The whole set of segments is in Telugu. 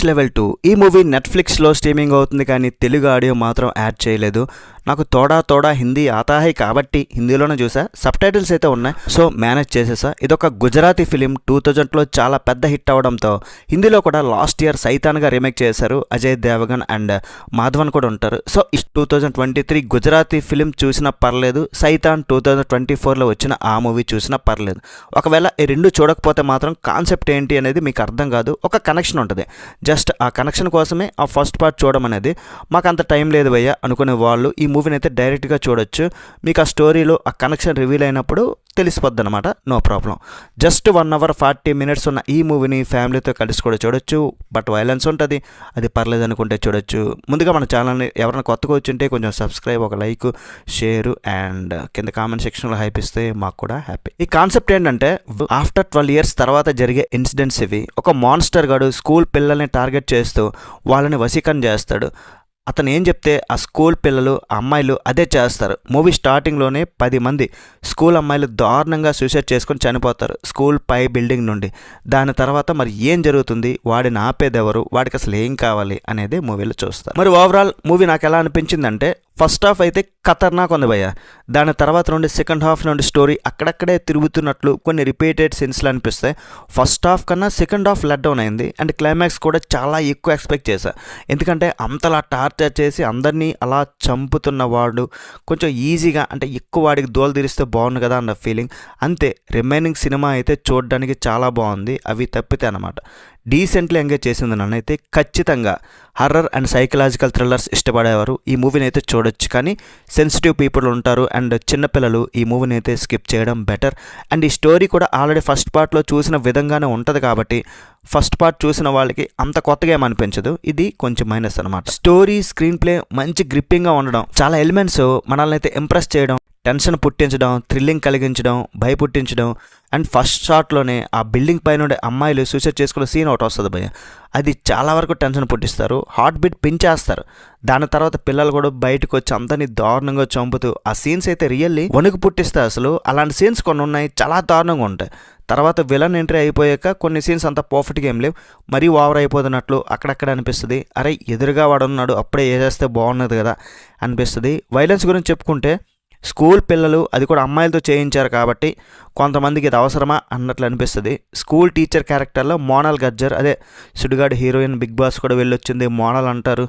లెవెల్ 2 ఈ మూవీ నెట్ఫ్లిక్స్లో స్ట్రీమింగ్ అవుతుంది కానీ తెలుగు ఆడియో మాత్రం యాడ్ చేయలేదు. నాకు తోడా తోడా హిందీ ఆతాహై కాబట్టి హిందీలోనే చూసా, సబ్ టైటిల్స్ అయితే ఉన్నాయి, సో మేనేజ్ చేసేసా. ఇదొక గుజరాతీ ఫిలిం 2000లో చాలా పెద్ద హిట్ అవడంతో హిందీలో కూడా లాస్ట్ ఇయర్ సైతాన్గా రీమేక్ చేశారు. అజయ్ దేవగన్ అండ్ మాధవన్ కూడా ఉంటారు. సో 2023 గుజరాతీ ఫిలిం చూసినా పర్లేదు, సైతాన్ 2024లో వచ్చిన ఆ మూవీ చూసినా పర్లేదు. ఒకవేళ ఈ రెండు చూడకపోతే మాత్రం కాన్సెప్ట్ ఏంటి అనేది మీకు అర్థం కాదు. ఒక కనెక్షన్ ఉంటుంది, జస్ట్ ఆ కనెక్షన్ కోసమే ఆ ఫస్ట్ పార్ట్ చూడడం అనేది. మాకు అంత టైం లేదు భయ్యా అనుకునే వాళ్ళు ఈ మూవీని అయితే డైరెక్ట్గా చూడొచ్చు. మీకు ఆ స్టోరీలో ఆ కనెక్షన్ రివీల్ అయినప్పుడు తెలిసిపోద్ది అనమాట, no problem. Just 1 hour 40 minutes ఉన్న ఈ మూవీని ఫ్యామిలీతో కలిసి కూడా చూడొచ్చు. బట్ వైలెన్స్ ఉంటుంది, అది పర్లేదు అనుకుంటే చూడొచ్చు. ముందుగా మన ఛానల్ని ఎవరైనా కొత్తగా వచ్చింటే కొంచెం సబ్స్క్రైబ్, ఒక లైక్, షేర్ అండ్ కింద కామెంట్ సెక్షన్లో హైప్ ఇస్తే మాకు కూడా హ్యాపీ. ఈ కాన్సెప్ట్ ఏంటంటే ఆఫ్టర్ 12 years తర్వాత జరిగే ఇన్సిడెంట్స్ ఇవి. ఒక మాన్స్టర్ గాడు స్కూల్ పిల్లల్ని టార్గెట్ చేస్తూ వాళ్ళని వశీకరణ చేస్తాడు. అతను ఏం చెప్తే ఆ స్కూల్ పిల్లలు, అమ్మాయిలు అదే చేస్తారు. మూవీ స్టార్టింగ్లోనే 10 మంది స్కూల్ అమ్మాయిలు దారుణంగా సూసైడ్ చేసుకొని చనిపోతారు స్కూల్ పై బిల్డింగ్ నుండి. దాని తర్వాత మరి ఏం జరుగుతుంది, వాడిని ఆపేదెవరు, వాడికి అసలు ఏం కావాలి అనేది మూవీలో చూస్తారు. మరి ఓవరాల్ మూవీ నాకు ఎలా అనిపించిందంటే, ఫస్ట్ హాఫ్ అయితే ఖతర్నాక్ ఉంది భయ్య. దాని తర్వాత నుండి సెకండ్ హాఫ్ నుండి స్టోరీ అక్కడక్కడే తిరుగుతున్నట్లు కొన్ని రిపీటెడ్ సీన్స్లు అనిపిస్తాయి. ఫస్ట్ హాఫ్ కన్నా సెకండ్ హాఫ్ లెట్ డౌన్ అయింది అండ్ క్లైమాక్స్ కూడా చాలా ఎక్కువ ఎక్స్పెక్ట్ చేశా. ఎందుకంటే అంతలా టార్చర్ చేసి అందరినీ అలా చంపుతున్న వాడు కొంచెం ఈజీగా, అంటే ఎక్కువ వాడికి దోలు తీరిస్తే బాగుంది కదా అన్న ఫీలింగ్. అంతే, రిమైనింగ్ సినిమా అయితే చూడడానికి చాలా బాగుంది. అవి తప్పితే అనమాట డీసెంట్లీ ఎంగేజ్ చేసింది నన్నైతే. ఖచ్చితంగా హర్రర్ అండ్ సైకలాజికల్ థ్రిల్లర్స్ ఇష్టపడేవారు ఈ మూవీని అయితే చూడొచ్చు. కానీ సెన్సిటివ్ పీపుల్ ఉంటారు అండ్ చిన్నపిల్లలు ఈ మూవీని అయితే స్కిప్ చేయడం బెటర్. అండ్ ఈ స్టోరీ కూడా ఆల్రెడీ ఫస్ట్ పార్ట్లో చూసిన విధంగానే ఉంటుంది కాబట్టి ఫస్ట్ పార్ట్ చూసిన వాళ్ళకి అంత కొత్తగా ఏమనిపించదు. ఇది కొంచెం మైనస్ అనమాట. స్టోరీ, స్క్రీన్ ప్లే మంచి గ్రిప్పింగ్గా ఉండడం, చాలా ఎలిమెంట్స్ మనల్ని అయితే ఇంప్రెస్ చేయడం, టెన్షన్ పుట్టించడం, థ్రిల్లింగ్ కలిగించడం, భయపుట్టించడం. అండ్ ఫస్ట్ షాట్లోనే ఆ బిల్డింగ్ పై నుండి అమ్మాయిలు సూసైడ్ చేసుకునే సీన్ ఒకటి వస్తుంది భయ్య. అది చాలా వరకు టెన్షన్ పుట్టిస్తారు, హార్ట్ బీట్ పెంచేస్తారు. దాని తర్వాత పిల్లలు కూడా బయటకు వచ్చి అందరినీ దారుణంగా చంపుతూ ఆ సీన్స్ అయితే రియల్లీ వణుకు పుట్టిస్తాయి. అసలు అలాంటి సీన్స్ కొన్ని ఉన్నాయి, చాలా దారుణంగా ఉంటాయి. తర్వాత విలన్ ఎంట్రీ అయిపోయాక కొన్ని సీన్స్ అంత పర్ఫెక్ట్గా ఏం లేవు, మరీ ఓవర్ అయిపోతున్నట్లు అక్కడక్కడ అనిపిస్తుంది. అరే ఎదురుగా వాడు ఉన్నాడు, అప్పుడే వేసేస్తే బాగున్నది కదా అనిపిస్తుంది. వైలెన్స్ గురించి చెప్పుకుంటే స్కూల్ పిల్లలు, అది కూడా అమ్మాయిలతో చేయించారు కాబట్టి కొంతమందికి ఇది అవసరమా అన్నట్లు అనిపిస్తుంది. స్కూల్ టీచర్ క్యారెక్టర్లో మోనాల్ గజ్జర్, అదే సుడిగాడు హీరోయిన్, బిగ్ బాస్ కూడా వెళ్ళొచ్చింది, మోనాల్ అంటారు.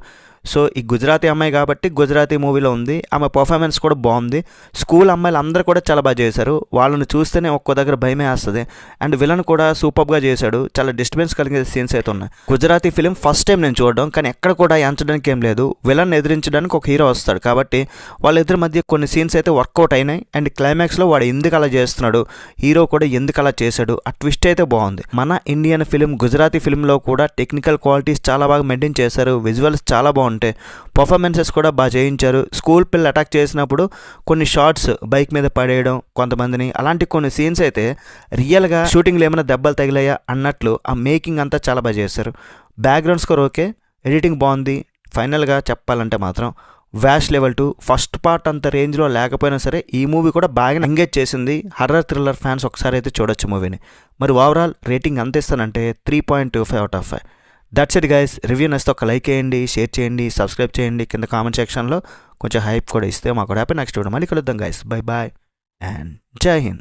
సో ఈ గుజరాతీ అమ్మాయి కాబట్టి గుజరాతీ మూవీలో ఉంది, ఆమె పర్ఫార్మెన్స్ కూడా బాగుంది. స్కూల్ అమ్మాయిలు అందరూ కూడా చాలా బాగా చేశారు, వాళ్ళని చూస్తేనే ఒక్కో దగ్గర భయమే వేస్తుంది. అండ్ విలన్ కూడా సూపర్గా చేశాడు, చాలా డిస్టర్బెన్స్ కలిగే సీన్స్ అయితే ఉన్నాయి. గుజరాతీ ఫిలిం ఫస్ట్ టైం నేను చూడడం, కానీ ఎక్కడ కూడా ఎంచడానికి ఏం లేదు. విలన్ ఎదిరించడానికి ఒక హీరో వస్తాడు కాబట్టి వాళ్ళిద్దరి మధ్య కొన్ని సీన్స్ అయితే వర్కౌట్ అయినాయి. అండ్ క్లైమాక్స్లో వాడు ఎందుకు అలా చేస్తున్నాడు, హీరో కూడా ఎందుకు అలా చేశాడు, ఆ ట్విస్ట్ అయితే బాగుంది. మన ఇండియన్ ఫిలిం గుజరాతీ ఫిలింలో కూడా టెక్నికల్ క్వాలిటీస్ చాలా బాగా మెయింటైన్ చేశారు, విజువల్స్ చాలా బాగుంటాయి, పర్ఫార్మెన్సెస్ కూడా బాగా చేయించారు. స్కూల్ పిల్లలు అటాక్ చేసినప్పుడు కొన్ని షార్ట్స్ బైక్ మీద పడేయడం కొంతమందిని, అలాంటి కొన్ని సీన్స్ అయితే రియల్గా షూటింగ్లో ఏమైనా దెబ్బలు తగిలాయా అన్నట్లు ఆ మేకింగ్ అంతా చాలా బాగా చేశారు. బ్యాక్గ్రౌండ్ స్కోర్ ఓకే, ఎడిటింగ్ బాగుంది. ఫైనల్గా చెప్పాలంటే మాత్రం వ్యాష్ లెవెల్ 2 ఫస్ట్ పార్ట్ అంత రేంజ్లో లేకపోయినా సరే ఈ మూవీ కూడా బాగా ఎంగేజ్ చేసింది. హర్రర్ థ్రిల్లర్ ఫ్యాన్స్ ఒకసారి అయితే చూడొచ్చు మూవీని. మరి ఓవరాల్ రేటింగ్ అంత ఇస్తానంటే 3.25 out of 5. That's it guys. Review నచ్చితే ఒక లైక్ చేయండి, షేర్ చేయండి, సబ్స్క్రైబ్ చేయండి. కింద కామెంట్ సెక్షన్లో కొంచెం హైప్ కూడా ఇస్తే మాకు హ్యాపీ. నెక్స్ట్ వీడియో మళ్ళీ కలుద్దాం గైస్. బై బాయ్ అండ్ జై హింద్.